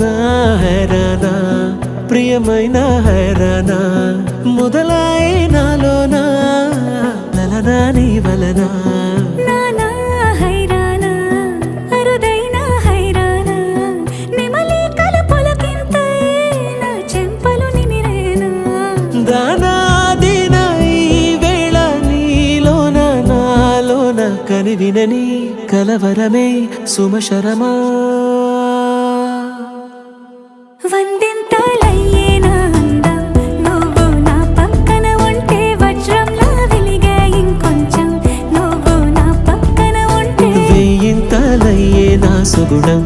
నా హైరానా ప్రియమైన హైరానా మొదలాయి నాలోనా లలనా నీ వలనా కనివినని కలవరమే సుమశరమా వందింతలయ్యేనా అందం నువ్వు నా పక్కన ఉంటే వజ్రంలా వెలిగే ఇంకొంచెం నువ్వు నా పక్కన ఉంటే వెయ్యింతలయ్యేనా సుగుణం